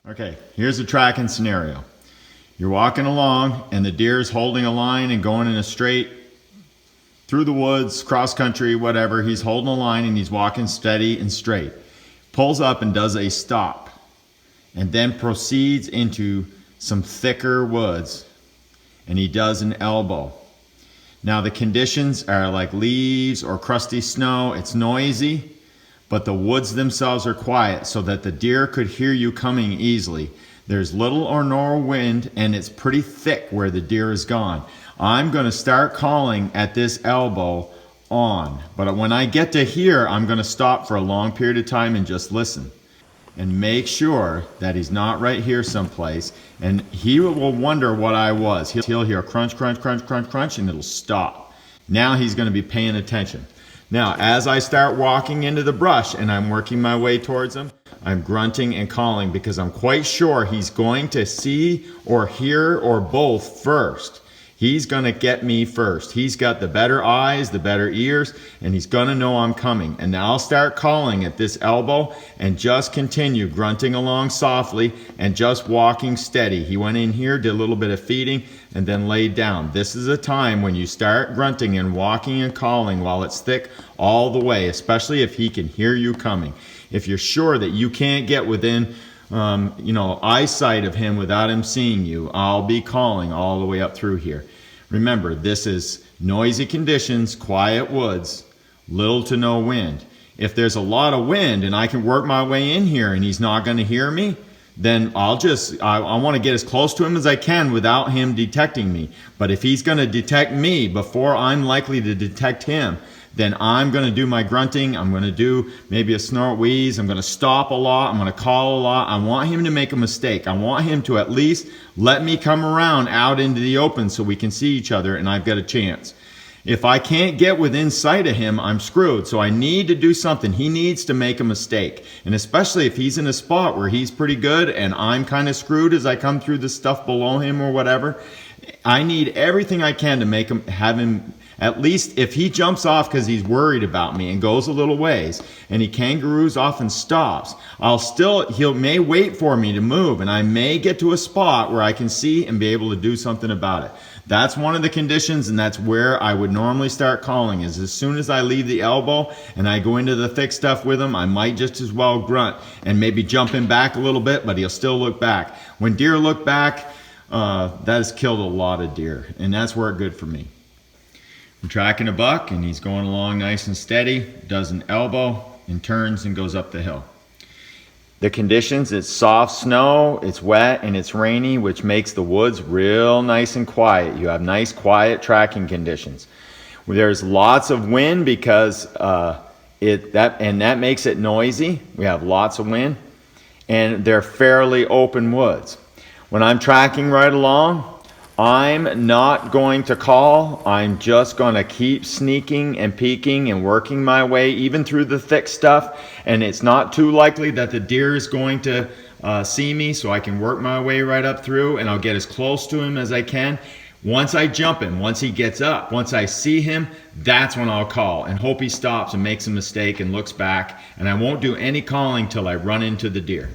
Okay, here's a tracking scenario. You're walking along and the deer is holding a line and going in a straight through the woods, cross country, whatever. He's holding a line and he's walking steady and straight. Pulls up and does a stop and then proceeds into some thicker woods and he does an elbow. Now the conditions are like leaves or crusty snow. It's noisy, but the woods themselves are quiet so that the deer could hear you coming easily. There's little or no wind and it's pretty thick where the deer is gone. I'm going to start calling at this elbow on, but when I get to here, I'm going to stop for a long period of time and just listen and make sure that he's not right here someplace, and he will wonder what I was. He'll hear crunch, crunch, crunch, crunch, crunch, and it'll stop. Now he's going to be paying attention. Now, as I start walking into the brush and I'm working my way towards him, I'm grunting and calling because I'm quite sure he's going to see or hear or both first. He's going to get me first. He's got the better eyes, the better ears, and he's going to know I'm coming. And now I'll start calling at this elbow and just continue grunting along softly and just walking steady. He went in here, did a little bit of feeding, and then laid down. This is a time when you start grunting and walking and calling while it's thick all the way, especially if he can hear you coming. If you're sure that you can't get within eyesight of him without him seeing you, I'll be calling all the way up through here. Remember, this is noisy conditions, quiet woods, little to no wind. If there's a lot of wind and I can work my way in here and he's not going to hear me, then I want to get as close to him as I can without him detecting me. But if he's going to detect me before I'm likely to detect him, then I'm going to do my grunting. I'm going to do maybe a snort wheeze. I'm going to stop a lot. I'm going to call a lot. I want him to make a mistake. I want him to at least let me come around out into the open so we can see each other and I've got a chance. If I can't get within sight of him, I'm screwed. So I need to do something. He needs to make a mistake. And especially if he's in a spot where he's pretty good and I'm kind of screwed as I come through the stuff below him or whatever, I need everything I can to have him, at least if he jumps off because he's worried about me and goes a little ways and he kangaroos off and stops, he may wait for me to move and I may get to a spot where I can see and be able to do something about it. That's one of the conditions, and that's where I would normally start calling, is as soon as I leave the elbow and I go into the thick stuff with him, I might just as well grunt and maybe jump him back a little bit, but he'll still look back. When deer look back, that has killed a lot of deer, and that's worked good for me. I'm tracking a buck and he's going along nice and steady, does an elbow and turns and goes up the hill. The conditions, it's soft snow, it's wet and it's rainy, which makes the woods real nice and quiet. You have nice quiet tracking conditions. There's lots of wind because that makes it noisy. We have lots of wind and they're fairly open woods. When I'm tracking right along, I'm not going to call. I'm just going to keep sneaking and peeking and working my way even through the thick stuff. And it's not too likely that the deer is going to see me, so I can work my way right up through and I'll get as close to him as I can. Once I jump him, once he gets up, once I see him, that's when I'll call and hope he stops and makes a mistake and looks back. And I won't do any calling till I run into the deer.